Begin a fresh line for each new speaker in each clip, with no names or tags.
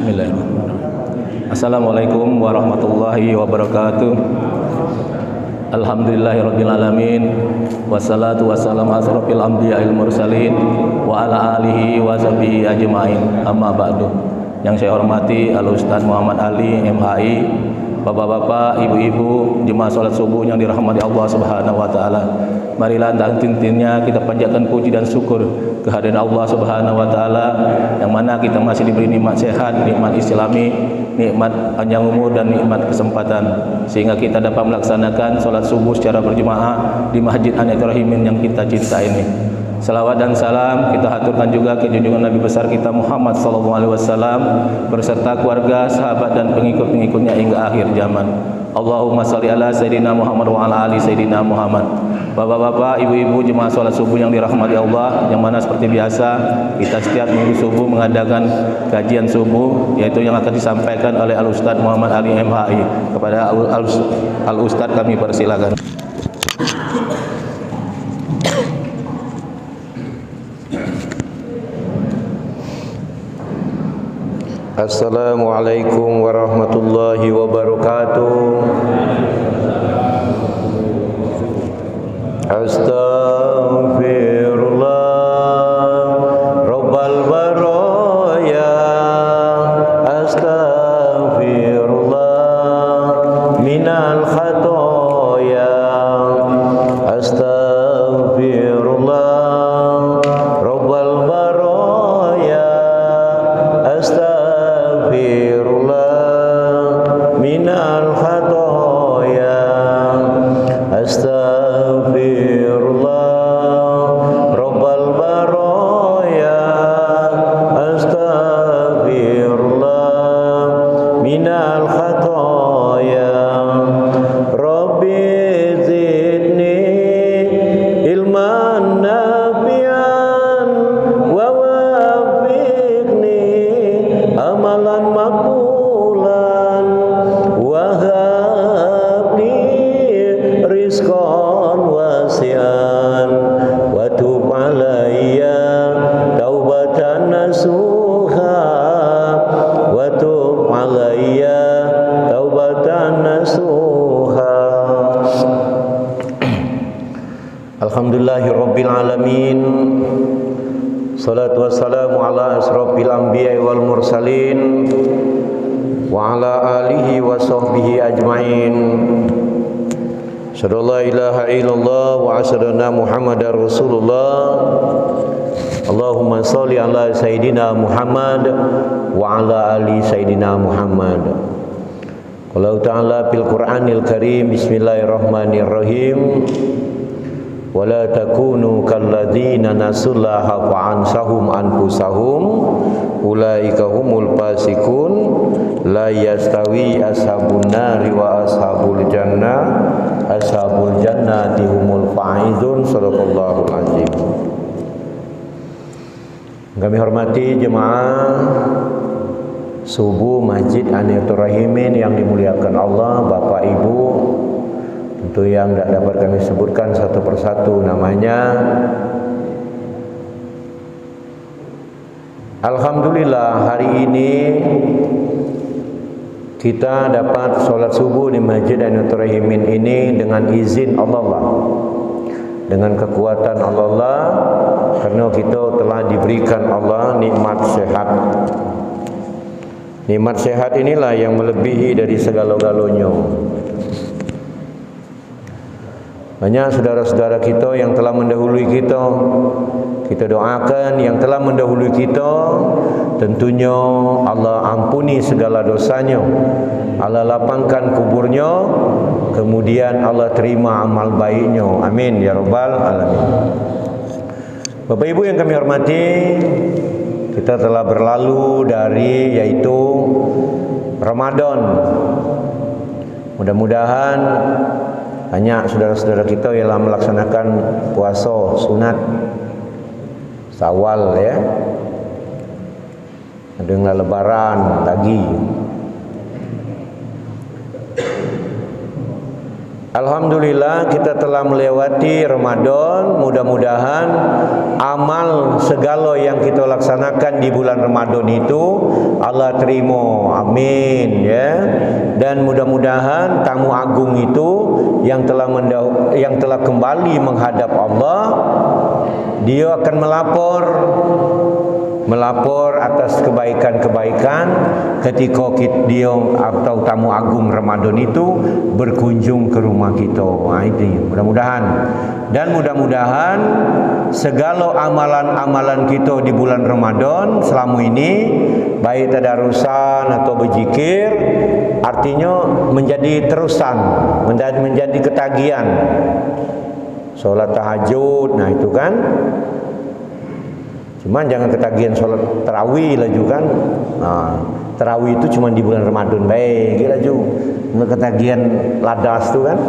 Bismillahirrahmanirrahim. Assalamualaikum warahmatullahi wabarakatuh. Alhamdulillahirabbil alamin. Wassalatu wassalamu asrofil anbiya'il mursalin wa ala alihi wa sahbihi ajmain. Amma ba'du. Yang saya hormati Al-Ustaz Muhammad Ali MHI, Bapak-bapak, ibu-ibu, jemaah salat subuh yang dirahmati Allah Subhanahu wa taala. Marilah intinya kita panjatkan puji dan syukur kehadiran Allah Subhanahu wa taala yang mana kita masih diberi nikmat sehat, nikmat islami, nikmat panjang umur dan nikmat kesempatan sehingga kita dapat melaksanakan salat subuh secara berjemaah di Masjid Anayatul Rahimin yang kita cinta ini. Salawat dan salam kita haturkan juga ke junjungan Nabi besar kita Muhammad SAW berserta keluarga, sahabat dan pengikut-pengikutnya hingga akhir zaman. Allahumma salli ala Sayyidina Muhammad wa ala ali Sayyidina Muhammad. Bapak-bapak, ibu-ibu, jemaah salat subuh yang dirahmati Allah, yang mana seperti biasa kita setiap minggu subuh mengadakan kajian subuh, yaitu yang akan disampaikan oleh Al-Ustaz Muhammad Ali MHI. Kepada Al-Ustaz kami persilakan.
Assalamualaikum warahmatullahi wabarakatuh. Astaghfirullah Rabbal baraya. Astaghfirullah minal khatoya. Astaghfirullah Rabbal baraya. Astaghfirullah minal khatoya. Astaghfirullah Rabbal baraya. Astaghfirullah minal khatoya. Rabbi zidni ilman nafi'an wa wafiqni amalan maqbulan wa habli rizqan wasi'an wa tub alayya taubatan nasuha wa tub alayya taubatan nasuha. Alhamdulillahirabbil alamin. Salatu wassalamu ala asrofil anbiya'i wal mursalin wa ala alihi wa sahbihi ajmain. Asyhadu an la ilaha illallah wa asyhadu anna Muhammadar Rasulullah. Allahumma shalli ala Sayyidina Muhammad wa ala ali Sayyidina Muhammad. Qala ta'ala fil Qur'anil Karim, bismillahirrahmanirrahim. Wala takunu kalladzina nasullaha fa'ansahum anfusahum ulaika humul fasikun la yastawi ashabun nari wa ashabul jannati humul faizun. Shadaqallahul azim. Kami hormati jemaah subuh Masjid Anayatul Rahimin yang dimuliakan Allah, Bapak Ibu. Tentu yang tidak dapat kami sebutkan satu persatu namanya. Alhamdulillah hari ini kita dapat sholat subuh di Masjid Anayatul Rahimin ini dengan izin Allah, dengan kekuatan Allah, karena kita telah diberikan Allah nikmat sehat. Nikmat sehat inilah yang melebihi dari segala-galanya. Banyak saudara-saudara kita yang telah mendahului kita. Kita doakan yang telah mendahului kita, tentunya Allah ampuni segala dosanya, Allah lapangkan kuburnya, kemudian Allah terima amal baiknya. Amin ya rabbal alamin. Bapak Ibu yang kami hormati, kita telah berlalu dari yaitu Ramadan. Mudah-mudahan banyak saudara-saudara kita yang telah melaksanakan puasa sunat Syawal ya. Ada yang lebaran lagi. Alhamdulillah kita telah melewati Ramadan. Mudah-mudahan amal segala yang kita laksanakan di bulan Ramadan itu Allah terima. Amin ya. Dan mudah-mudahan tamu agung itu yang telah kembali menghadap Allah, dia akan melapor atas kebaikan-kebaikan ketika dia atau tamu agung Ramadan itu berkunjung ke rumah kita. Itu mudah-mudahan. Dan mudah-mudahan segala amalan-amalan kita di bulan Ramadan selama ini, baik tadarusan atau berzikir, artinya menjadi terusan, menjadi ketagihan. Solat tahajud, nah itu kan. Cuman jangan ketagihan solat tarawih lah juga kan. Nah, tarawih itu cuma di bulan Ramadan baik gitu juga. Nggak ketagihan ladas tu kan.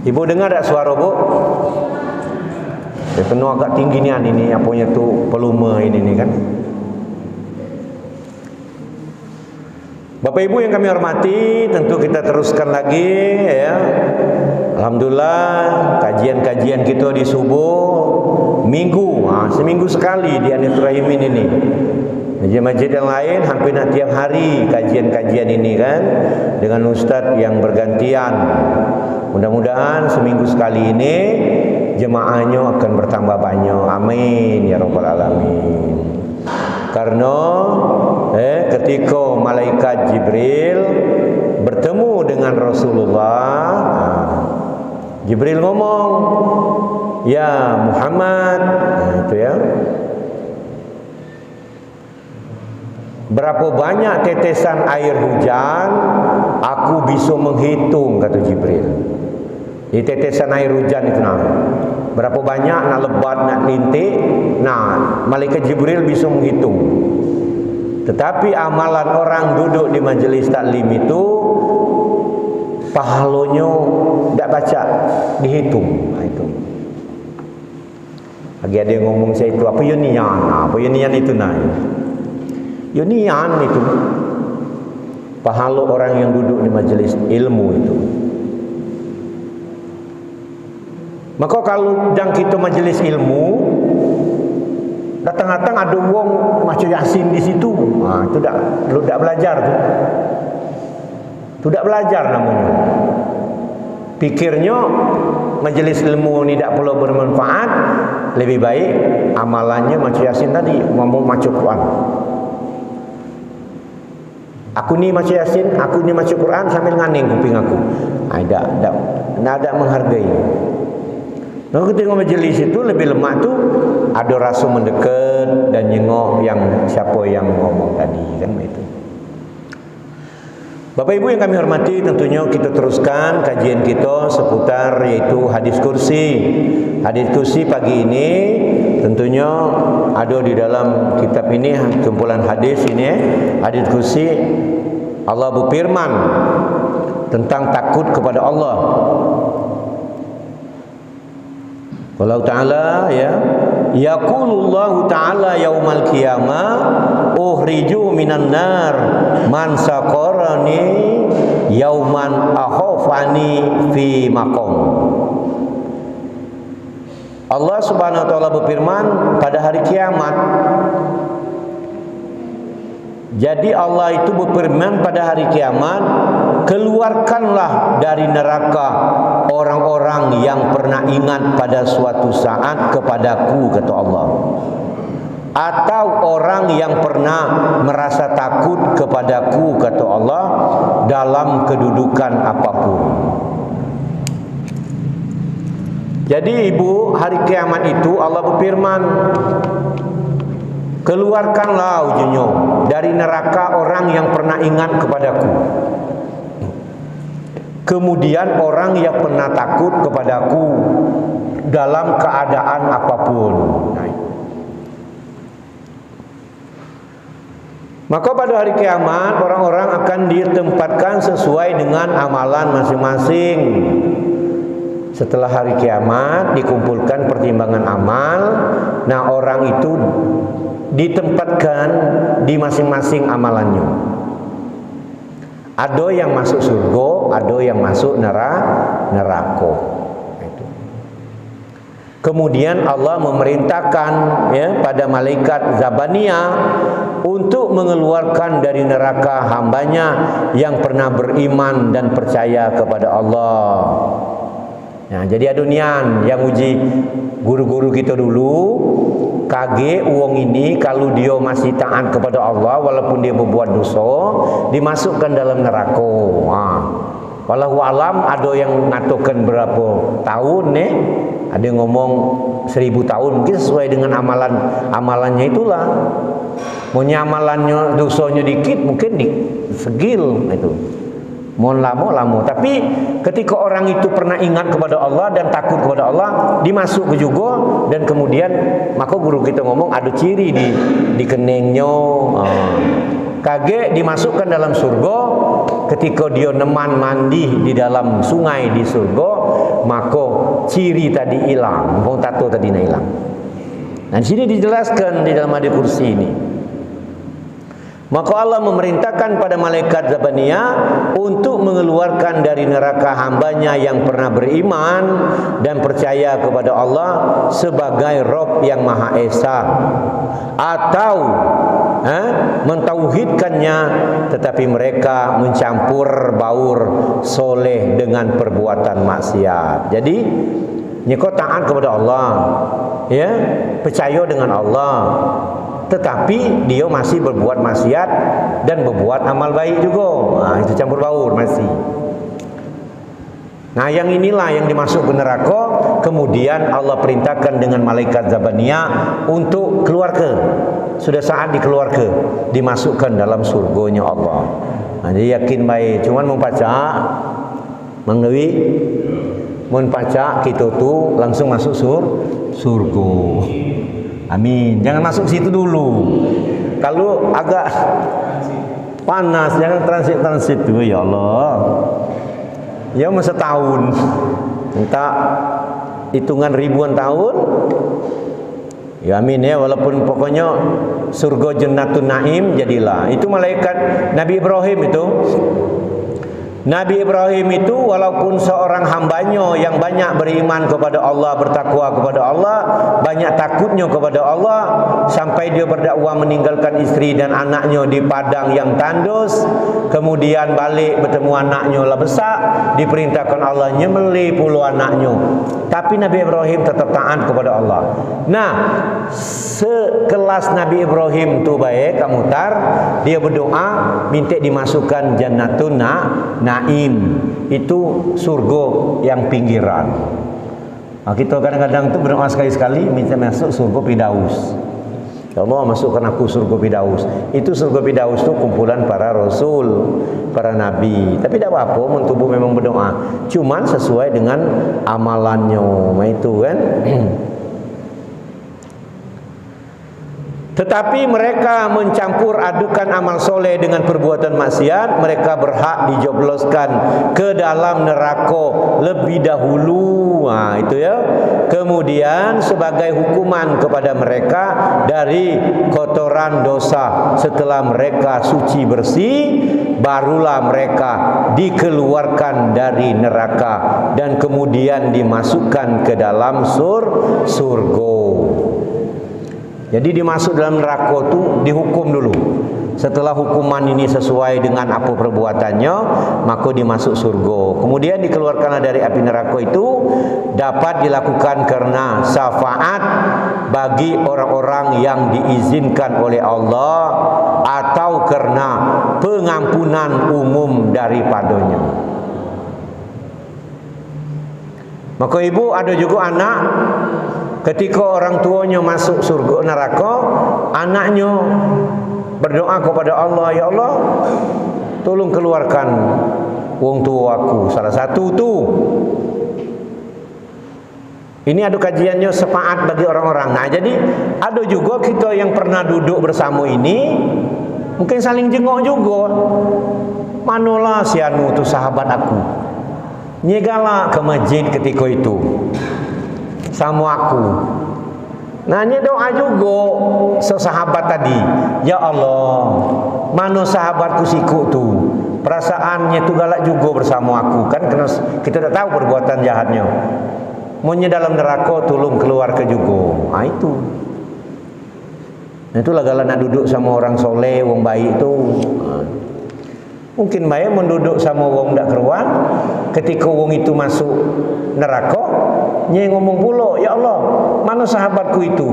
Ibu dengar tak suara bu? Penuh agak tinggi ni ini apanya tu volume ini kan. Bapak Ibu yang kami hormati, tentu kita teruskan lagi ya. Alhamdulillah kajian-kajian kita di subuh minggu, seminggu sekali di Anil Rahimin ini. Masjid-masjid yang lain hampir nak tiap hari kajian-kajian ini kan, dengan ustaz yang bergantian. Mudah-mudahan seminggu sekali ini jemaahnya akan bertambah banyak. Amin ya rabbal alamin. Karena ketika malaikat Jibril bertemu dengan Rasulullah, Jibril ngomong, "Ya Muhammad," itu ya. "Berapa banyak tetesan air hujan aku bisa menghitung," kata Jibril. Di tetesan air hujan itu berapa banyak, nak lebat, nak lintik, malaikat Jibril bisa menghitung. Tetapi amalan orang duduk di majlis taklim itu pahalanya tak baca, dihitung. Itu. Lagi ada yang ngomong saya itu apa yunian? Apa yunian itu Yunian itu pahala orang yang duduk di majlis ilmu itu. Maka kalau sedang kita majlis ilmu, datang-datang ada wong maca Yasin di situ, itu tak belajar tu. Tidak belajar namanya. Pikirnya majlis ilmu ni tak perlu bermanfaat, lebih baik amalannya maca Yasin tadi, ngomong maca Quran. Aku ni maca Yasin, aku ni maca Quran sambil nganing kuping aku. Tak ada menghargai. Kalau kita tengok majlis itu lebih lemah tu ada rasa mendekat dan nyengok yang siapa yang ngomong tadi kan itu. Bapak Ibu yang kami hormati, tentunya kita teruskan kajian kita seputar yaitu hadis kursi. Hadis kursi pagi ini tentunya ada di dalam kitab ini, kumpulan hadis ini. Hadis kursi, Allah berfirman tentang takut kepada Allah. Allah Ta'ala ya, yaqulullahu ta'ala yaumal qiyamah uhriju minan nar man saqarani yauman akhafani fi maqam. Allah Subhanahu wa taala berfirman pada hari kiamat. Jadi Allah itu berfirman pada hari kiamat, keluarkanlah dari neraka orang-orang yang pernah ingat pada suatu saat kepadaku, kata Allah. Atau orang yang pernah merasa takut kepadaku, kata Allah, dalam kedudukan apapun. Jadi ibu, hari kiamat itu Allah berfirman, keluarkanlah ujungnya dari neraka orang yang pernah ingat kepadaku. Kemudian orang yang pernah takut kepadaku dalam keadaan apapun. Maka pada hari kiamat orang-orang akan ditempatkan sesuai dengan amalan masing-masing. Setelah hari kiamat dikumpulkan pertimbangan amal. Nah, orang itu ditempatkan di masing-masing amalannya. Ada yang masuk surga, ada yang masuk neraka. Itu. Kemudian Allah memerintahkan ya pada malaikat Zabaniyah untuk mengeluarkan dari neraka hambanya yang pernah beriman dan percaya kepada Allah. Nah, jadi adunian yang uji guru-guru kita dulu, kage uang ini kalau dia masih taat kepada Allah walaupun dia berbuat dosa, dimasukkan dalam neraka. Wallahu alam, ada yang ngatakan berapa tahun nih, ada yang ngomong 1000 tahun, mungkin sesuai dengan amalannya itulah. Maunya amalannya dosanya dikit, mungkin segil itu. Mohon lama. Tapi ketika orang itu pernah ingat kepada Allah dan takut kepada Allah, dimasuk ke juga. Dan kemudian maka guru kita ngomong ada ciri di keningnya. Kage dimasukkan dalam surga. Ketika dia neman mandi di dalam sungai di surga, maka ciri tadi hilang, tato tadi hilang. Dan sini dijelaskan di dalam hadis kursi ini. Maka Allah memerintahkan pada malaikat Zabaniyah untuk mengeluarkan dari neraka hambanya yang pernah beriman dan percaya kepada Allah sebagai Rabb yang Maha Esa, atau mentauhidkannya, tetapi mereka mencampur baur soleh dengan perbuatan maksiat. Jadi nyeko taat kepada Allah, ya, percaya dengan Allah, tetapi dia masih berbuat maksiat dan berbuat amal baik juga. Itu campur baur masih. Nah, yang inilah yang dimasuk ke neraka. Kemudian Allah perintahkan dengan malaikat Zabaniyah untuk keluar ke. Sudah saat dikeluarkan, dimasukkan dalam surganya Allah. Nah, jadi yakin baik. Cuman membaca, menggawi, membaca kita tu langsung masuk surga. Amin. Jangan masuk situ dulu. Kalau agak panas, jangan transit dulu, ya Allah. Ya masa tahun, minta hitungan ribuan tahun. Ya amin ya, walaupun pokoknya surga Jannatun Naim jadilah. Itu malaikat Nabi Ibrahim itu. Nabi Ibrahim itu walaupun seorang hambanya yang banyak beriman kepada Allah, bertakwa kepada Allah, banyak takutnya kepada Allah, sampai dia berdakwah meninggalkan istri dan anaknya di padang yang tandus, kemudian balik bertemu anaknya lah besar, diperintahkan Allah nyembelih puluh anaknya. Tapi Nabi Ibrahim tetap taat kepada Allah. Nah, sekelas Nabi Ibrahim tu baik kamu tar, dia berdoa minta dimasukkan Jannatun Naim, itu surga yang pinggiran. Nah, kita kadang-kadang tu berdoa sekali-sekali minta masuk surga Firdaus. Ya Allah, masukkan aku surga Firdaus. Itu surga Firdaus tu kumpulan para rasul, para nabi. Tapi tidak apa-apa, mentubuh memang berdoa. Cuman sesuai dengan amalannya. Nah, itu kan. Tetapi mereka mencampur adukan amal soleh dengan perbuatan maksiat, mereka berhak dijobloskan ke dalam neraka lebih dahulu. Nah, itu ya. Kemudian sebagai hukuman kepada mereka dari kotoran dosa, setelah mereka suci bersih, barulah mereka dikeluarkan dari neraka dan kemudian dimasukkan ke dalam surga. Jadi dimasuk dalam neraka tu dihukum dulu. Setelah hukuman ini sesuai dengan apa perbuatannya, maka dimasuk surga. Kemudian dikeluarkanlah dari api neraka itu, dapat dilakukan karena syafaat bagi orang-orang yang diizinkan oleh Allah, atau karena pengampunan umum daripadanya. Maka ibu ada juga anak, ketika orang tuanya masuk surga neraka, anaknya berdoa kepada Allah, ya Allah, tolong keluarkan wong tua aku. Salah satu tu. Ini ada kajiannya sepaat bagi orang-orang. Nah, jadi ada juga kita yang pernah duduk bersama ini, mungkin saling jenguk juga. Manalah si anu tu sahabat aku. Nyegala ke masjid ketika itu sama aku. Nanya doa juga sesahabat tadi. Ya Allah, mana sahabatku siku tu? Perasaannya tu galak juga bersama aku. Kan kita tak tahu perbuatan jahatnya. Maunya dalam neraka tolong keluar ke juga. Itu. Itulah galak nak duduk sama orang soleh, orang baik tu. Mungkin baik menduduk sama orang tak keruan. Ketika orang itu masuk neraka, dia ngomong pula, ya Allah, mana sahabatku itu?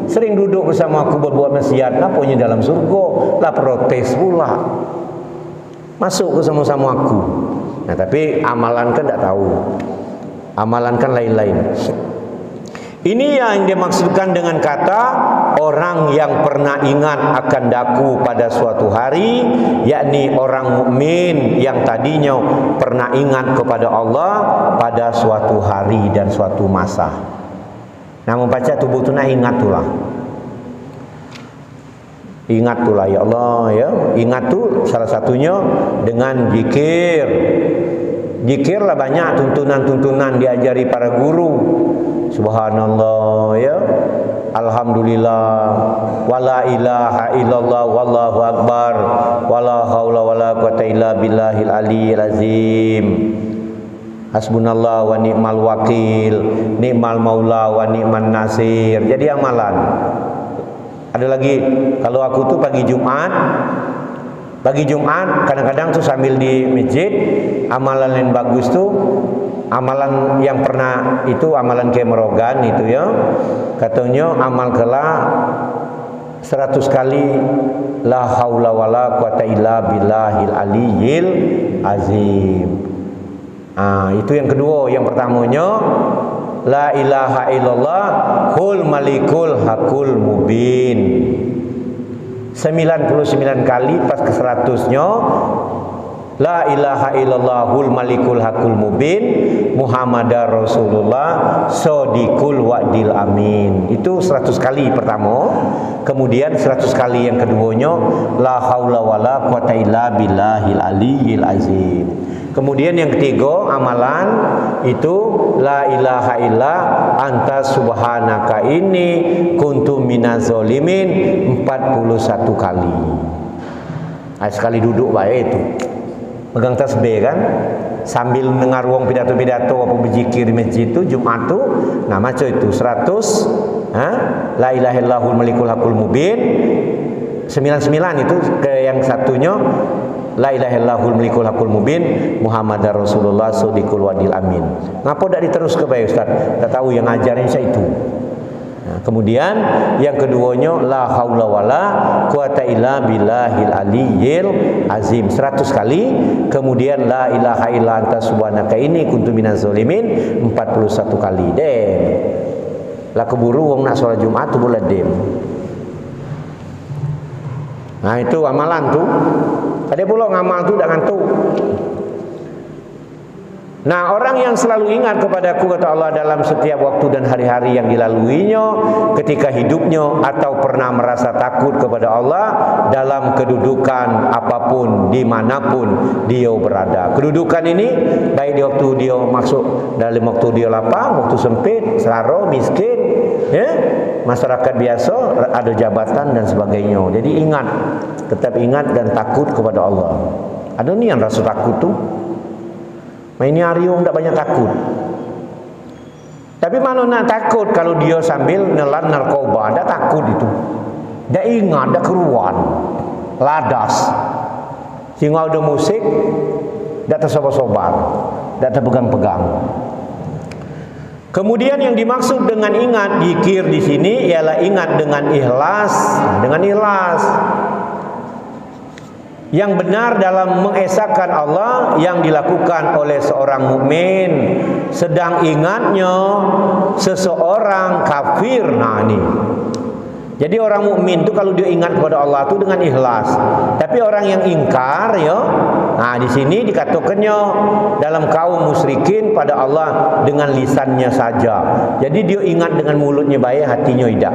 Sering duduk bersama aku berbuat maksiat, napanya dalam surga? Lah protes pula. Masuk ke sama-sama aku. Nah, tapi amalan kan tak tahu. Amalan kan lain-lain. Ini yang dimaksudkan dengan kata orang yang pernah ingat akan daku pada suatu hari, yakni orang mukmin yang tadinya pernah ingat kepada Allah pada suatu hari dan suatu masa. Nah, membaca tubuh tu nak ingat tulah. Ingat tulah ya Allah ya. Ingat tu salah satunya dengan zikir. Zikirlah banyak tuntunan-tuntunan diajari para guru. Subhanallah ya. Alhamdulillah, wala ilaha illallah, wallahu akbar, wala haula wala quwata illa billahil aliyil azim. Hasbunallah wa ni'mal wakil, ni'mal maula wa ni'man nasir. Jadi amalan. Ada lagi, kalau aku tuh pagi Jumat kadang-kadang tuh sambil di masjid, amalan yang bagus tuh, amalan yang pernah itu amalan kemerogan itu ya, katanya amal kela 100 kali la haula wala quwata illa billahil aliyil azim. Itu yang kedua. Yang pertamanya la ilaha illallah hul malikul hakul mubin. 99 kali pas ke 100-nya la ilaha illallahul malikul hakul mubin Muhammadar Rasulullah sadiqul wa'dil amin. Itu 100 kali pertama. Kemudian 100 kali yang keduanya la haula wala quwata illa billahil aliyil azim. Kemudian yang ketiga amalan itu la ilaha illa anta subhanaka inni kuntu minaz zalimin 41 kali. Sekali duduk baik itu. Pegang tasbih kan, sambil dengar wong pidato-pidato apa berzikir di masjid itu Jumat tu, nah macam itu 100 la ilaha illallahul malikul hakul mubin. 99 itu ke yang satunya la ilaha illallahul malikul hakul mubin Muhammadar Rasulullah sadiqul wa'dil amin. Ngapa tak diterus ke baik Ustaz? Tak tahu yang ajarin saya itu. Nah, kemudian yang keduanya la haula wala quwata illa billahil aliyil azim 100 kali. Kemudian la ilaha illa anta subhanaka inni kuntu minaz zalimin 41 kali. Dem. Lah keburu wong nak salat Jumat tu boleh dem. Nah, itu amalan tu. Ada pula ngamal tu dak ngantuk. Nah, orang yang selalu ingat kepadaku kata Allah dalam setiap waktu dan hari-hari yang dilaluinya ketika hidupnya atau pernah merasa takut kepada Allah dalam kedudukan apapun dimanapun dia berada. Kedudukan ini baik di waktu dia masuk dalam waktu dia lapang, waktu sempit, selara, miskin, ya, masyarakat biasa, ada jabatan dan sebagainya. Jadi ingat, tetap ingat dan takut kepada Allah. Ada ni yang rasa takut tu. Ini hari orang tak banyak takut. Tapi mana nak takut kalau dia sambil nelan narkoba? Tak takut itu. Tak ingat, tak keruan. Ladas. Sehingga ada musik, tak tersobar-sobar, tak terpegang-pegang. Kemudian yang dimaksud dengan ingat zikir di sini ialah ingat dengan ikhlas, dengan ikhlas. Yang benar dalam mengesahkan Allah yang dilakukan oleh seorang mukmin, sedang ingatnya seseorang kafir. Nah ini. Jadi orang mukmin itu kalau dia ingat kepada Allah itu dengan ikhlas. Tapi orang yang ingkar ya, nah di sini dikatakannya dalam kaum musyrikin pada Allah dengan lisannya saja. Jadi dia ingat dengan mulutnya baik, hatinya tidak.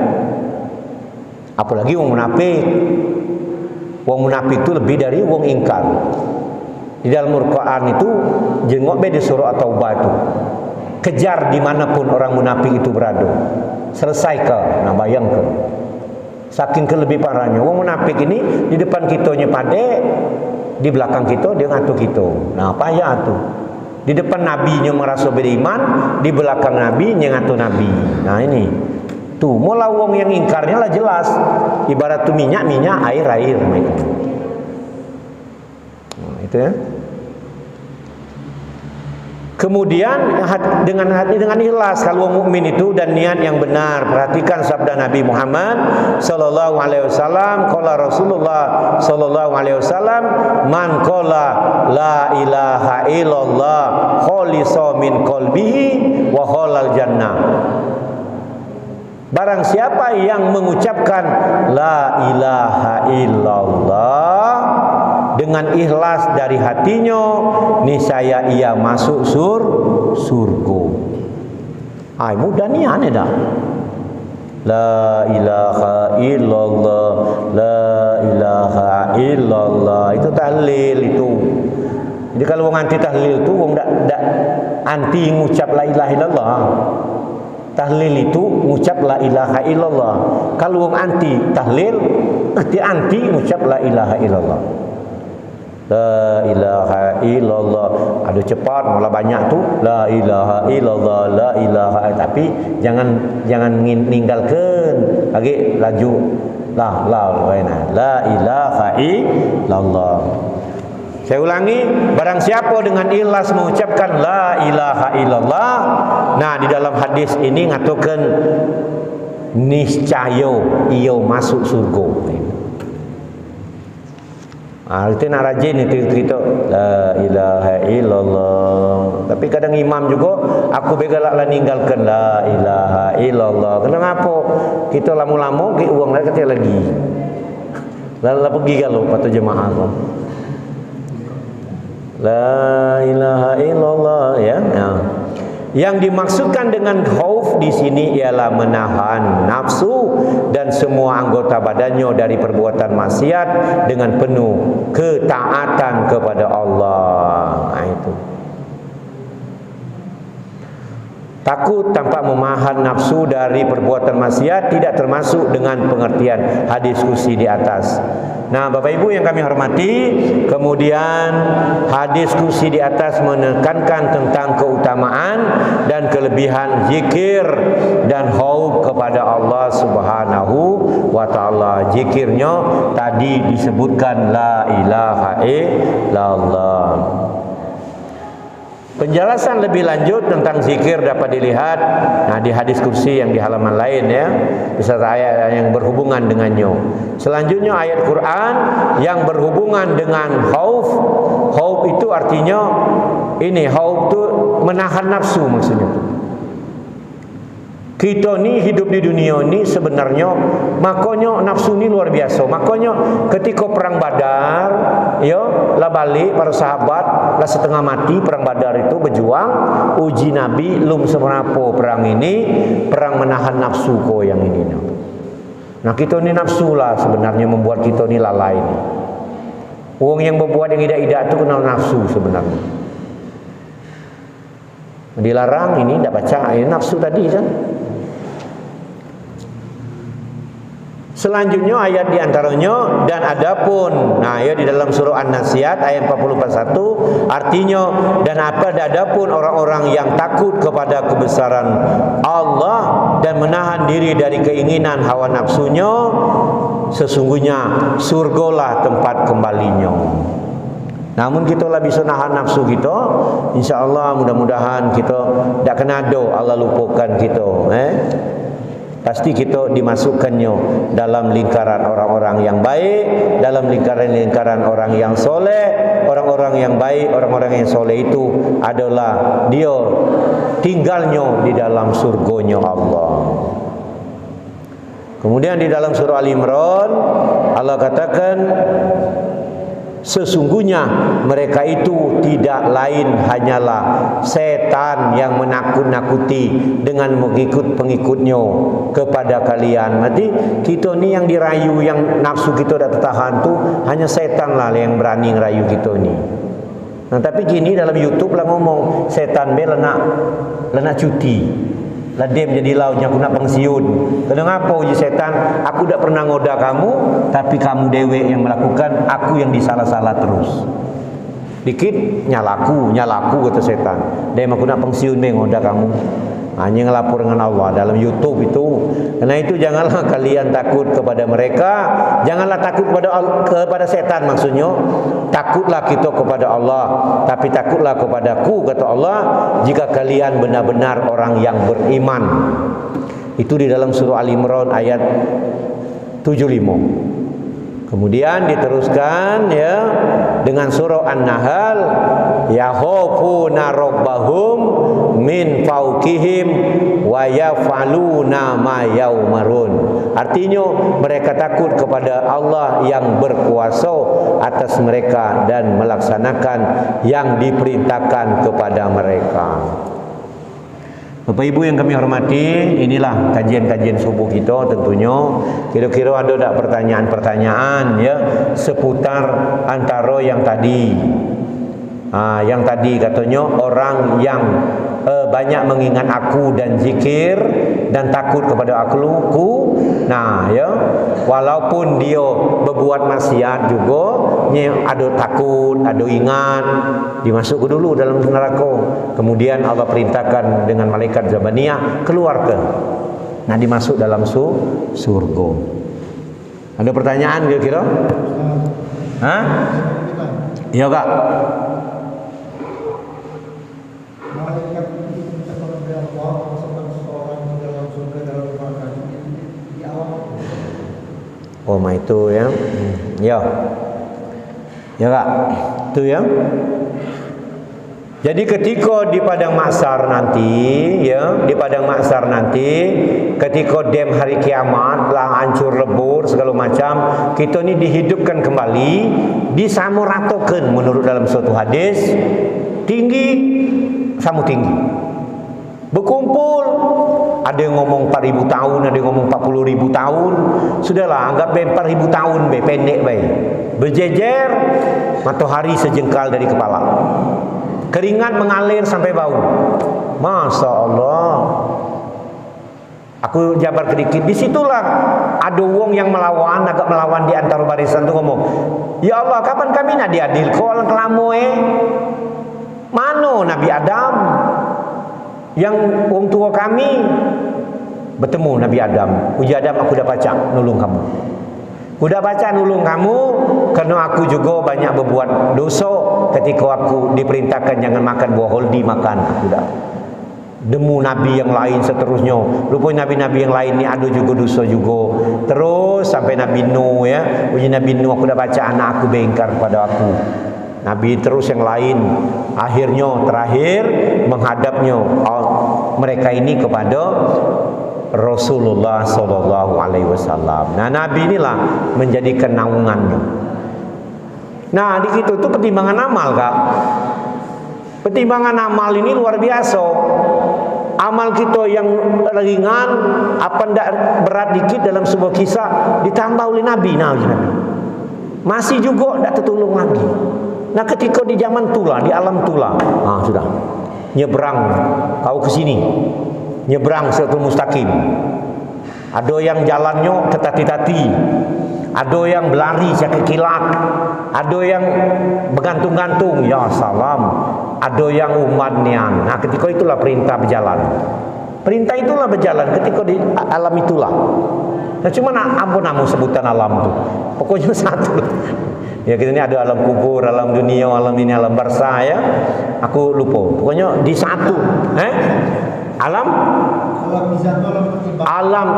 Apalagi orang munafik. Wong munafik itu lebih dari wong ingkar. Di dalam Al-Quran itu jengok di surah At-Taubah itu. kejar dimanapun orang munafik itu berada. Selesai ke? Nah bayangkan, saking kelebih parahnya orang munafik ini di depan kitanya pade, di belakang kita dia ngatur kita. Nah apa ya tu? Di depan nabinya merasa beriman, di belakang nabinya ngatur nabi. Nah ini tuh, mula wong yang ingkarnya lah jelas, ibarat tu minyak, air itu. Nah, itu ya. Kemudian dengan ikhlas kalau mukmin itu dan niat yang benar. Perhatikan sabda Nabi Muhammad sallallahu alaihi wasallam, qala Rasulullah sallallahu alaihi wasallam, man qala la ilaha illallah khalisa min qalbihi wa khalal jannah. Barang siapa yang mengucapkan la ilaha illallah dengan ikhlas dari hatinya, niscaya ia masuk surga. Ai mudah ni aneh dah. La ilaha illallah, la ilaha illallah, itu tahlil itu. Jadi kalau orang anti tahlil tu orang dak anti ngucap la ilaha illallah. Tahlil itu ngucap la ilaha illallah. Kalau orang anti tahlil, dia anti ngucap la ilaha illallah. La ilaha illallah. Ada cepat, malah banyak tu la ilaha illallah, la ilaha. Tapi jangan ninggalkan lagi laju la ilaha illallah. Saya ulangi, barang siapa dengan ikhlas mengucapkan la ilaha illallah, nah di dalam hadis ini ngatakan niscaya ia masuk surga. Itu nak rajin itu kita la ilaha illallah. Tapi kadang imam juga aku begalaklah ninggalkan la ilaha illallah. Kenapa? Kita lama-lama ke uang lagi kata lagi. Lalu pergi kalau patut jemaah tu. La ilaha illallah ya. Yang dimaksudkan dengan khauf di sini ialah menahan nafsu dan semua anggota badannya dari perbuatan maksiat dengan penuh ketaatan kepada Allah. Nah, itu. Takut tanpa memahan nafsu dari perbuatan maksiat tidak termasuk dengan pengertian hadis kursi di atas. Nah, Bapak Ibu yang kami hormati, kemudian hadis kursi di atas menekankan tentang keutamaan dan kelebihan zikir dan khauf kepada Allah Subhanahu wa taala. Zikirnya tadi disebutkan la ilaha illallah. Penjelasan lebih lanjut tentang zikir dapat dilihat di hadis kursi yang di halaman lain ya, beserta ayat yang berhubungan dengannya. Selanjutnya ayat Quran yang berhubungan dengan khauf. Khauf itu artinya ini, khauf itu menahan nafsu maksudnya. Kita ni hidup di dunia ni sebenarnya makanya nafsu ni luar biasa. Makanya ketika perang Badar, ya, lah balik para sahabat lah setengah mati perang Badar itu berjuang, uji Nabi lum seberapa perang ini, perang menahan nafsu ko yang ini. Nah, kita ni nafsu lah sebenarnya membuat kita ni lalai ni. Orang yang berbuat yang idak-idak tu kena nafsu sebenarnya. Dilarang ini tidak baca nafsu tadi kan. Selanjutnya ayat diantaranya dan adapun, nah ya di dalam surah An-Naziat ayat 41 artinya dan adapun orang-orang yang takut kepada kebesaran Allah dan menahan diri dari keinginan hawa nafsunya, sesungguhnya surgalah tempat kembalinya. Namun kita lah bisa nahan nafsu kita, insya-Allah mudah-mudahan kita tak kena do Allah lupakan kita, Pasti kita dimasukkannya dalam lingkaran orang-orang yang baik, dalam lingkaran-lingkaran orang yang soleh. Orang-orang yang baik, orang-orang yang soleh itu adalah dia tinggalnya di dalam surganya Allah. Kemudian di dalam surah Al-Imran Allah katakan, sesungguhnya mereka itu tidak lain hanyalah setan yang menakut-nakuti dengan mengikut pengikutnya kepada kalian. Berarti kita ni yang dirayu, yang nafsu kita dah tertahan tu hanya setan lah yang berani ngerayu kita ni. Nah tapi gini dalam YouTube lah ngomong setan be lenak cuti. Lah dia menjadi lautnya aku nak pensiun. Kenapa uji setan? Aku tak pernah ngoda kamu, tapi kamu dewe yang melakukan, aku yang disalah-salah terus. Dikit nyalaku kata setan. Dia aku nak pensiun be ngoda kamu. Hanya ngelapor dengan Allah dalam YouTube itu. Karena itu janganlah kalian takut kepada mereka, janganlah takut kepada setan maksudnya. Takutlah kita kepada Allah, tapi takutlah kepadaku kata Allah jika kalian benar-benar orang yang beriman. Itu di dalam surah Al-Imran ayat 75. Kemudian diteruskan ya dengan surah An-Nahl, yakhafuna rabbahum min fawqihim wa yaf'aluna ma yaumarun. Artinya mereka takut kepada Allah yang berkuasa atas mereka dan melaksanakan yang diperintahkan kepada mereka. Bapak Ibu yang kami hormati, inilah kajian-kajian subuh kita tentunya. Kira-kira ada tak pertanyaan-pertanyaan ya seputar antara yang tadi. Yang tadi katanya orang yang banyak mengingat aku dan zikir dan takut kepada aku. Nah ya, walaupun dia berbuat maksiat juga, ada takut, ada ingat, dimasuk dulu dalam neraka. Kemudian Allah perintahkan dengan malaikat Zabaniyah keluar ke. Nah dimasuk dalam surga. Ada pertanyaan kira-kira? Hah? Iya Kak.
Malaikat itu diperintahkan oleh Allah memasukkan seseorang ke dalam surga dalam neraka di awal.
Oh, itu ya. Ya. Ya Kak. Itu ya. Jadi ketika di padang mahsyar nanti, ya, di padang mahsyar nanti, ketika dem hari kiamat lah hancur lebur segala macam, kita ni dihidupkan kembali, disamuratokeun menurut dalam suatu hadis, tinggi sama tinggi. Berkumpul, ada yang ngomong 4.000 tahun, ada yang ngomong 40.000 tahun. Sudahlah, anggap 4.000 tahun pendek baik. Berjejer, matahari sejengkal dari kepala. Keringat mengalir sampai bau. Masya Allah. Aku jabar sedikit. Disitulah ada wong yang melawan, agak melawan di antara barisan tu ngomong, ya Allah, kapan kami nak diadil? Kau orang kelamu Mana Nabi Adam yang wong tua kami bertemu Nabi Adam. Uji Adam, aku dah baca nulung kamu. Aku dah baca nulung kamu kerana aku juga banyak berbuat dosa ketika aku diperintahkan jangan makan buah holdi, makan aku dah. Demu Nabi yang lain seterusnya. Rupanya Nabi-Nabi yang lain ni ada juga dosa juga. Terus sampai Nabi Nuh ya. Uji Nabi Nuh, aku dah baca anak aku bengkar pada aku. Nabi terus yang lain. Akhirnya terakhir menghadapnya mereka ini kepada Rasulullah sallallahu alaihi wasallam. Nah, Nabi inilah menjadikan naungannya. Nah, di situ itu pertimbangan amal, Kak. Pertimbangan amal ini luar biasa. Amal kita yang ringan, apa ndak berat dikit dalam sebuah kisah ditambah oleh Nabi. Masih juga ndak tertolong lagi. Nah, ketika di zaman tula, di alam tula, sudah nyebrang kau ke sini. Nyebrang siratal mustaqim. Ada yang jalannya tetati-tati, ada yang berlari sakit kilat, ada yang bergantung-gantung, ya salam, ada yang umatnian. Nah, ketika itulah perintah berjalan. Perintah itulah berjalan ketika di alam itulah. Nah, cuma ampun namu sebutan alam itu. Pokoknya satu. Ya, kita ini ada alam kubur, alam dunia, alam ini, alam barzah ya. Aku lupa. Pokoknya di satu. Alam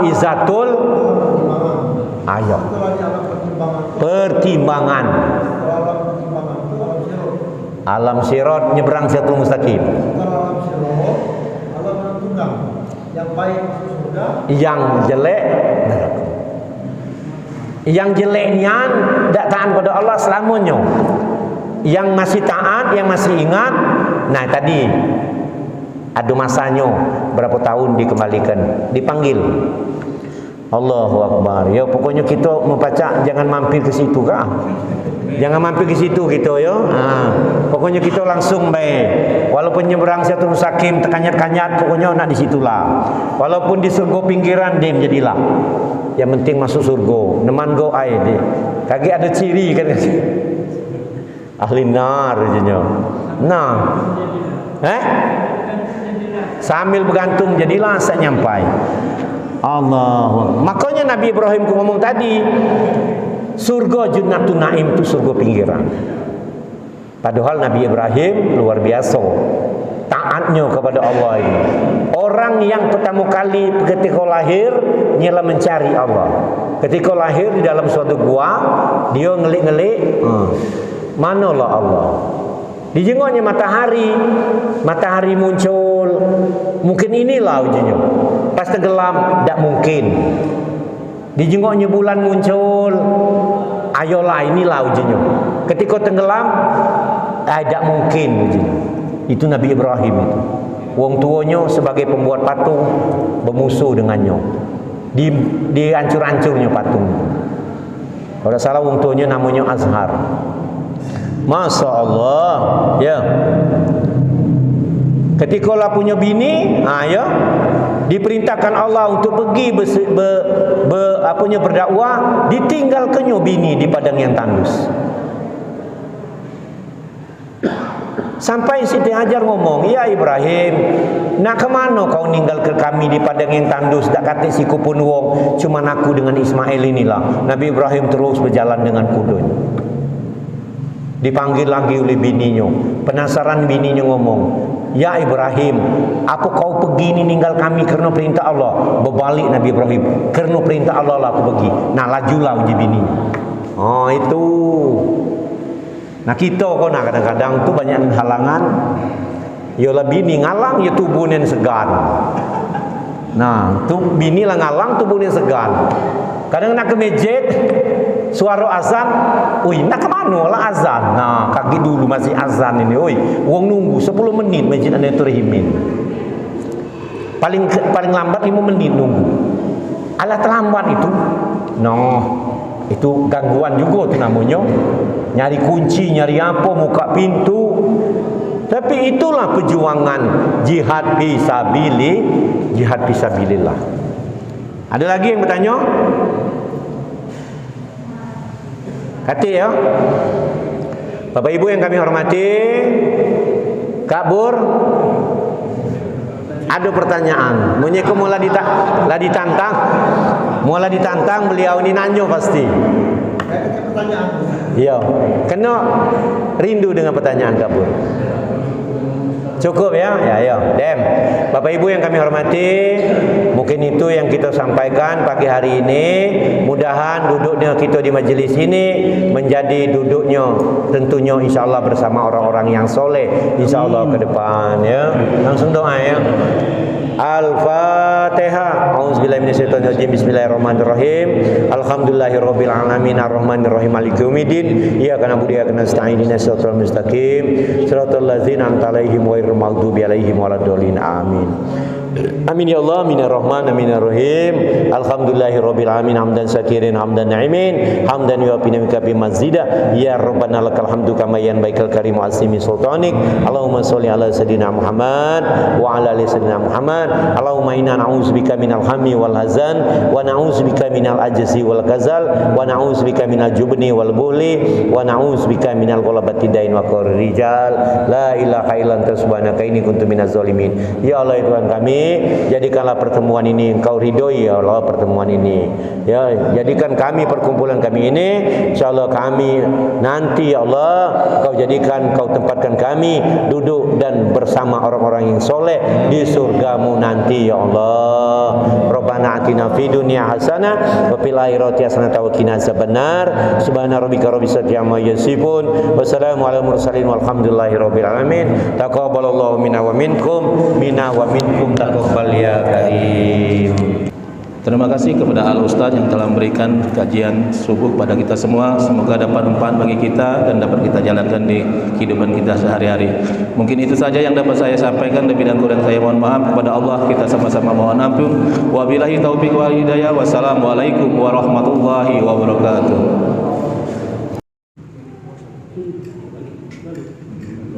izatul ayo pertimbangan. Alam sirat nyebrang siratal mustaqim.
Alam menentukan yang baik surga,
yang jelek neraka. Yang jeleknya tidak taat kepada Allah selamanya. Yang masih taat, yang masih ingat, nah tadi ada masanya berapa tahun dikembalikan, dipanggil. Allahu Akbar. Ya pokoknya kita membaca jangan mampir ke situ kah? Jangan mampir ke situ gitu yo. Pokoknya kita langsung baik. Walaupun nyeberang satu Sakim tekanyat-kanyat, pokoknya nak di situlah. Walaupun di surga pinggiran dem jadilah. Yang penting masuk surga. Neman go ai deh. Kaki ada ciri kan. Ahli nar jadinya. Nah. Sambil bergantung jadilah saya nyampai. Allah. Makanya Nabi Ibrahim ngomong tadi, surga Jannatun Naim itu surga pinggiran. Padahal Nabi Ibrahim luar biasa taatnya kepada Allah ini. Orang yang pertama kali ketika lahir ialah mencari Allah. Ketika lahir di dalam suatu gua, dia ngelik-ngelik, manalah Allah. Dijengoknya matahari muncul, mungkin inilah ujinya. Pas tenggelam, tak mungkin. Dijengoknya bulan muncul, ayolah inilah ujinya. Ketika tenggelam, tak mungkin ujinya. Itu Nabi Ibrahim itu. Wong tuanya sebagai pembuat patung bermusuh dengannya. Dihancur-hancurnya patung. Kalau salah wong tuanya namanya Azhar. Masya Allah, ya. Ketika lah punya bini, ya, diperintahkan Allah untuk pergi berdakwah, ditinggalkannya bini di padang yang tandus. Sampai Siti Hajar ngomong, ya Ibrahim, nak kemana kau ninggal ke kami di padang yang tandus? Tak kata si kupun wong, cuman aku dengan Ismail inilah. Nabi Ibrahim terus berjalan dengan kudanya. Dipanggil lagi oleh bininya. Penasaran bininya ngomong, ya Ibrahim, apa kau pergi ni ninggal kami kerana perintah Allah? Berbalik Nabi Ibrahim, kerana perintah Allah lah aku pergi. Nah lajulah uji bininya. Oh itu. Nah kita kau nak kadang-kadang tu banyak halangan. Yalah bini ngalang, ya tubuhnya segan. Nah tu bini lah ngalang, tubuhnya segan. Kadang nak ke masjid, suara azan, oi nak ke mana lah azan. Nah, kaki dulu masih azan ini, oi. Wong nunggu 10 menit masjid Anda Turihimin. Paling lambat 5 menit nunggu. Alah terlambat itu. Noh, itu gangguan juga tu namanya. Nyari kunci, nyari apa, buka pintu. Tapi itulah perjuangan jihad fisabilillah. Ada lagi yang bertanya? Kata ya, Bapak Ibu yang kami hormati, Kak Bur, ada pertanyaan. Menyeka mula ditantang, beliau ini nanyo pasti. Iya, kena rindu dengan pertanyaan Kak Bur. Cukup ya, ya. Dem, Bapak Ibu yang kami hormati, mungkin itu yang kita sampaikan pagi hari ini. Mudahan duduknya kita di majelis ini menjadi duduknya tentunya insya Allah bersama orang-orang yang soleh insya Allah ke depan ya. Langsung doa ya. Al-Fatihah. A'udzubillahi minasyaitonirrajim. Bismillahirrahmanirrahim. Alhamdulillahirabbil alamin arrahmanirrahim maliki yaumiddin. Iyyaka na'budu wa iyyaka nasta'in ihdinas siratal mustaqim. Siratal ladzina an'amta 'alaihim ghairil maghdubi 'alaihim waladdallin. Amin. Amin ya Allah, amin ya Rahman, amin ya Rahim. Alhamdulillahirabbil alamin hamdan syakirin hamdan na'imin hamdan yu'afi nabika mazida ya Rabbana lakal hamdu kama yanbaikal karim asimi sultanik. Allahumma sholli ala sayidina Muhammad wa ala ali sayidina Muhammad. Allahumma inna na'udzubika minal hammi wal hazan wa na'udzubika minal ajzi wal kazal wa na'udzubika minal jubni wal buhli wa na'udzubika minal ghalabati dain wa qahri rijal. La ilaha illa anta subhanaka inni kuntu minaz zalimin. Ya Allah ya Tuhan kami, jadikanlah pertemuan ini Engkau ridhoi ya Allah pertemuan ini. Ya, jadikan kami perkumpulan kami ini insyaallah kami nanti ya Allah Kau jadikan Kau tempatkan kami duduk dan bersama orang-orang yang soleh di surgamu nanti ya Allah. Rabbana atina fid dunya hasanah wa fil akhirati hasanah wa qina azabannar. Subhana rabbika rabbil izzati amma yasifun. Wassalamu ala mursalin walhamdulillahi rabbil alamin. Taqabbalallahu minna wa minkum taqabbal ya karim.
Terima kasih kepada Al-Ustaz yang telah memberikan kajian subuh kepada kita semua. Semoga dapat manfaat bagi kita dan dapat kita jalankan di kehidupan kita sehari-hari. Mungkin itu saja yang dapat saya sampaikan. Lebih dan kurang saya mohon maaf. Kepada Allah kita sama-sama mohon ampun. Wabillahi taufiq wal hidayah. Wassalamualaikum warahmatullahi wabarakatuh.
Balik.